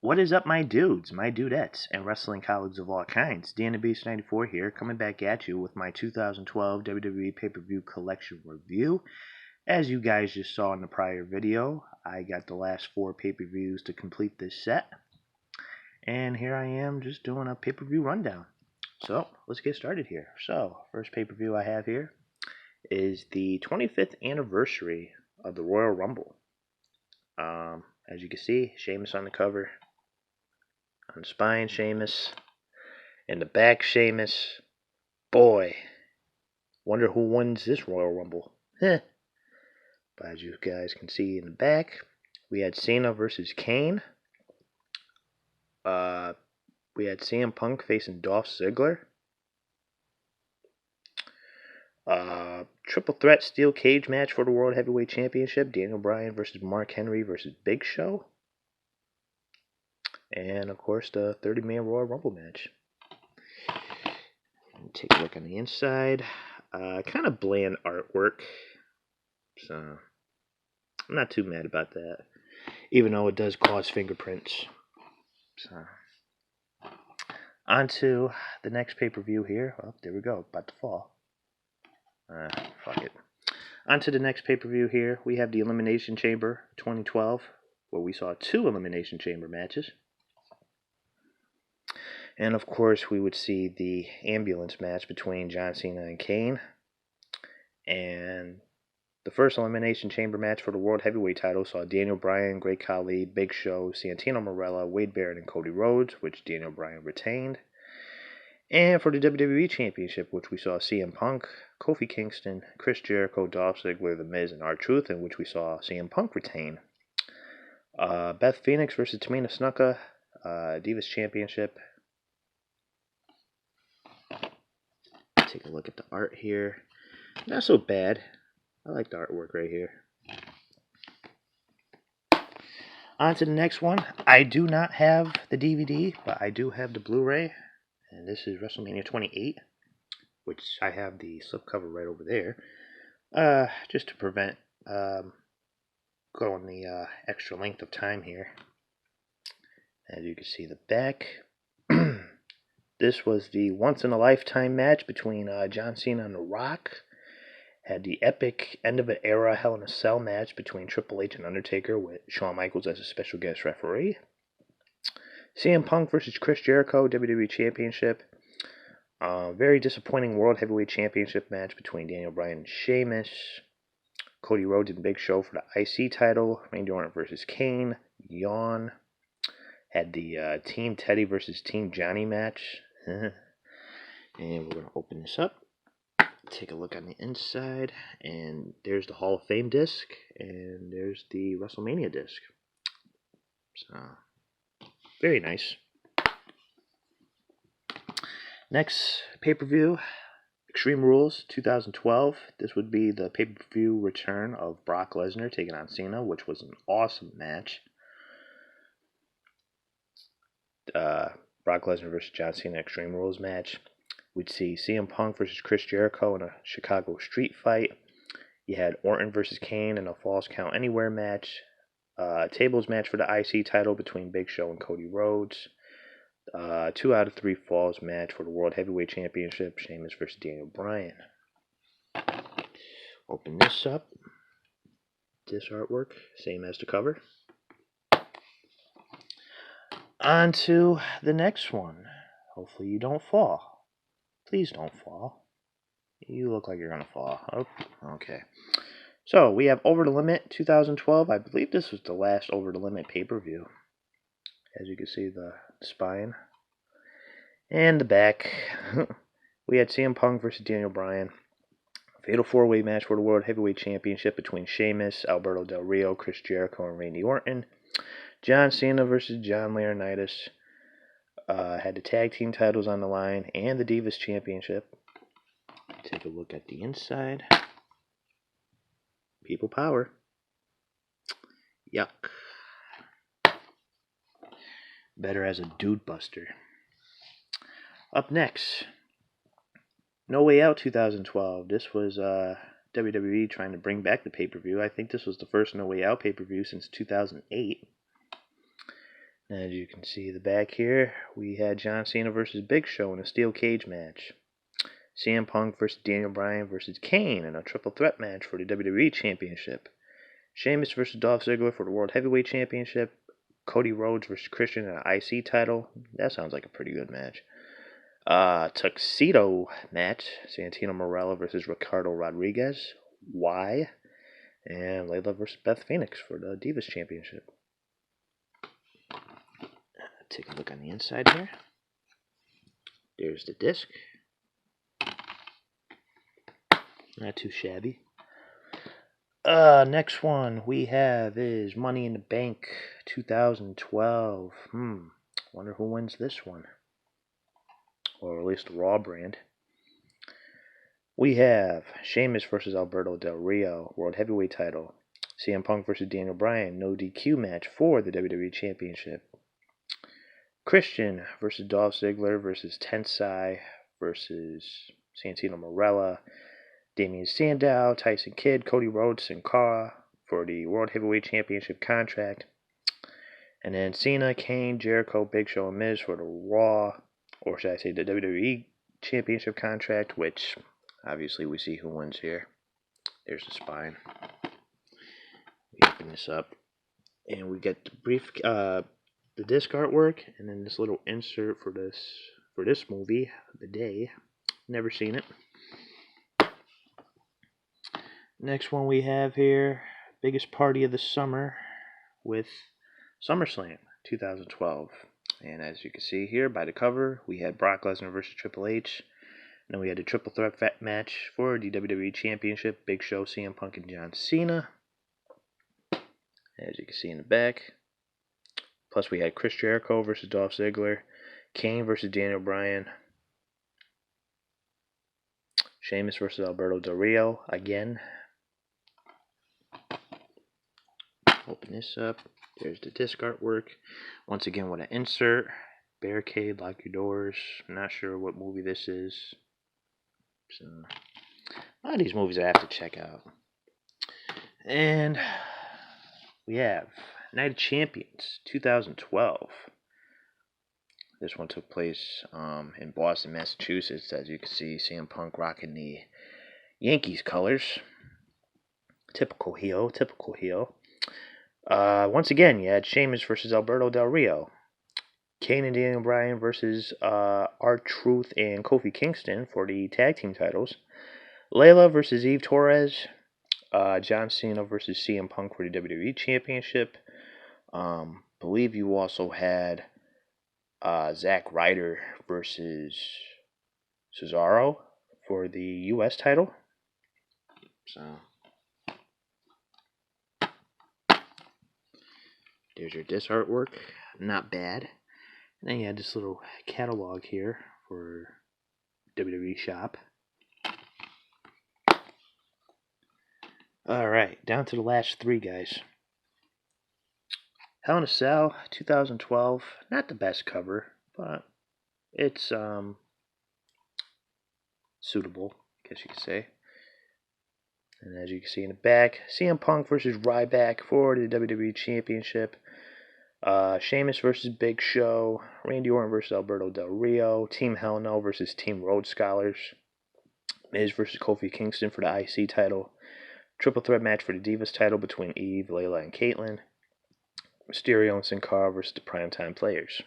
What is up, my dudes, my dudettes, and wrestling colleagues of all kinds? Dan the Beast 94 here, coming back at you with my 2012 WWE PPV Collection review. As you guys just saw in the prior video, I got the last 4 pay-per-views to complete this set. And here I am just doing a pay-per-view rundown. So, let's get started here. So, first pay-per-view I have here is the 25th anniversary of the Royal Rumble. As you can see, Sheamus on the cover. On the spine, Sheamus. In the back, Sheamus. Boy, wonder who wins this Royal Rumble. But as you guys can see in the back, we had Cena versus Kane. We had CM Punk facing Dolph Ziggler. Triple threat steel cage match for the World Heavyweight Championship. Daniel Bryan versus Mark Henry versus Big Show. And of course the 30-man Royal Rumble match. Take a look on the inside. Kind of bland artwork. So I'm not too mad about that. Even though it does cause fingerprints. So on to the next pay-per-view here. Oh, there we go. About to fall. Fuck it. On to the next pay-per-view here. We have the Elimination Chamber 2012, where we saw 2 Elimination Chamber matches. And of course, we would see the ambulance match between John Cena and Kane. And the first Elimination Chamber match for the World Heavyweight title saw Daniel Bryan, Great Khali, Big Show, Santino Marella, Wade Barrett, and Cody Rhodes, which Daniel Bryan retained. And for the WWE Championship, which we saw CM Punk, Kofi Kingston, Chris Jericho, Dolph Ziggler, The Miz, and R-Truth, in which we saw CM Punk retain. Beth Phoenix versus Tamina Snuka, Divas Championship. Take a look at the art here. Not so bad. I like the artwork right here. On to the next one. I do not have the DVD, but I do have the Blu-ray. And this is WrestleMania 28, which I have the slipcover right over there. Just to prevent going the extra length of time here. As you can see the back. This was the once-in-a-lifetime match between John Cena and The Rock. Had the epic end-of-an-era Hell in a Cell match between Triple H and Undertaker with Shawn Michaels as a special guest referee. CM Punk versus Chris Jericho, WWE Championship. Very disappointing World Heavyweight Championship match between Daniel Bryan and Sheamus. Cody Rhodes and Big Show for the IC title. Randy Orton versus Kane. Yawn. Had the Team Teddy versus Team Johnny match. And we're going to open this up. Take a look on the inside. And there's the Hall of Fame disc. And there's the WrestleMania disc. So, very nice. Next pay-per-view. Extreme Rules 2012. This would be the pay-per-view return of Brock Lesnar taking on Cena, which was an awesome match. Brock Lesnar versus John Cena Extreme Rules match. We'd see CM Punk versus Chris Jericho in a Chicago street fight. You had Orton versus Kane in a Falls Count Anywhere match. Tables match for the IC title between Big Show and Cody Rhodes. 2 out of 3 falls match for the World Heavyweight Championship. Sheamus versus Daniel Bryan. Open this up. This artwork, same as the cover. On to the next one. Hopefully you don't fall. Please don't fall. You look like you're going to fall. Oh, okay. So, we have Over the Limit 2012. I believe this was the last Over the Limit pay-per-view. As you can see, the spine. And the back. We had CM Punk versus Daniel Bryan. Fatal 4-way match for the World Heavyweight Championship between Sheamus, Alberto Del Rio, Chris Jericho, and Randy Orton. John Cena versus John Laurinaitis. Had the tag team titles on the line and the Divas Championship. Take a look at the inside. People power. Yuck. Better as a dude buster. Up next, No Way Out 2012. This was WWE trying to bring back the pay-per-view. I think this was the first No Way Out pay-per-view since 2008. As you can see the back here, we had John Cena versus Big Show in a steel cage match. CM Punk versus Daniel Bryan versus Kane in a triple threat match for the WWE Championship. Sheamus versus Dolph Ziggler for the World Heavyweight Championship. Cody Rhodes versus Christian in an IC title. That sounds like a pretty good match. Tuxedo match. Santino Marella versus Ricardo Rodriguez. Why? And Layla versus Beth Phoenix for the Divas Championship. Take a look on the inside here. There's the disc. Not too shabby. Next one we have is Money in the Bank 2012. Wonder who wins this one. Or at least the Raw brand. We have Sheamus versus Alberto Del Rio, World Heavyweight title. CM Punk versus Daniel Bryan, no DQ match for the WWE Championship. Christian versus Dolph Ziggler versus Tensai versus Santino Marella, Damien Sandow, Tyson Kidd, Cody Rhodes, and Cara for the World Heavyweight Championship contract. And then Cena, Kane, Jericho, Big Show, and Miz for the Raw, or should I say the WWE Championship contract, which obviously we see who wins here. There's the spine. We open this up, and we get the disc artwork, and then this little insert for this movie, The Day. Never seen it. Next one we have here, biggest party of the summer with SummerSlam 2012. And as you can see here by the cover, we had Brock Lesnar versus Triple H. And then we had a triple threat match for the WWE Championship, Big Show, CM Punk, and John Cena. As you can see in the back. Plus we had Chris Jericho versus Dolph Ziggler, Kane versus Daniel Bryan, Sheamus versus Alberto Del Rio again. Open this up. There's the disc artwork. Once again with an insert. Barricade, lock your doors. I'm not sure what movie this is. So, a lot of these movies I have to check out. And we have Night of Champions 2012. This one took place in Boston, Massachusetts. As you can see, CM Punk rocking the Yankees colors. Typical heel. Once again, you had Sheamus versus Alberto Del Rio. Kane and Daniel Bryan versus R-Truth and Kofi Kingston for the tag team titles. Layla versus Eve Torres. John Cena versus CM Punk for the WWE Championship. Believe you also had Zack Ryder versus Cesaro for the U.S. title. So there's your disc artwork. Not bad. And then you had this little catalog here for WWE Shop. Alright, down to the last three, guys. Hell in a Cell 2012. Not the best cover, but it's suitable, I guess you could say. And as you can see in the back, CM Punk versus Ryback for the WWE Championship. Sheamus versus Big Show. Randy Orton versus Alberto Del Rio. Team Hell No versus Team Rhodes Scholars. Miz versus Kofi Kingston for the IC title. Triple threat match for the Divas title between Eve, Layla, and Caitlyn. Mysterio and Sin Cara versus the Primetime Players.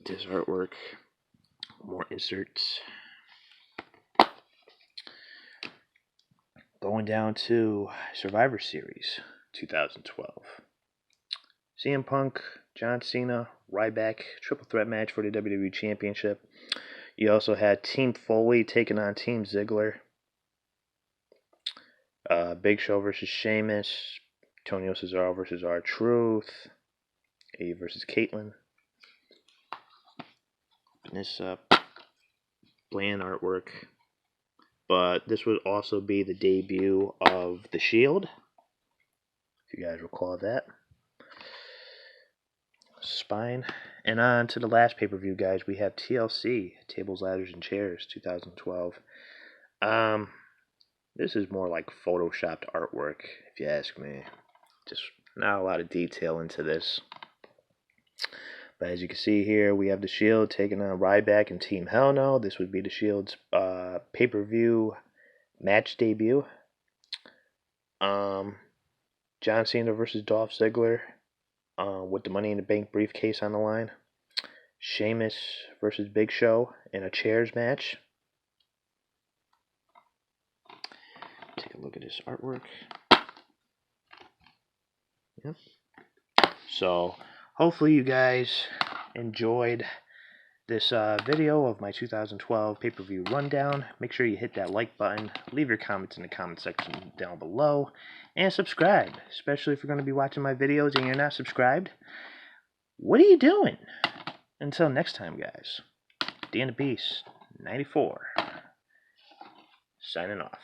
This artwork. More inserts. Going down to Survivor Series 2012. CM Punk, John Cena, Ryback, triple threat match for the WWE Championship. You also had Team Foley taking on Team Ziggler. Big Show versus Sheamus. Antonio Cesaro versus R-Truth. Eve versus Caitlyn. Open this up. Bland artwork. But this would also be the debut of The Shield, if you guys recall that. Spine. And on to the last pay-per-view, guys. We have TLC, Tables, Ladders, and Chairs, 2012. This is more like photoshopped artwork, if you ask me. Just not a lot of detail into this. But as you can see here, we have the Shield taking on Ryback and Team Hell No. This would be the Shield's pay-per-view match debut. John Cena versus Dolph Ziggler with the Money in the Bank briefcase on the line. Sheamus versus Big Show in a chairs match. Take a look at this artwork. Yep. So hopefully you guys enjoyed this video of my 2012 pay-per-view rundown. Make sure you hit that like button, leave your comments in the comment section down below, and subscribe, especially if you're going to be watching my videos and you're not subscribed. What are you doing? Until next time, guys, Dan the Beast 94 signing off.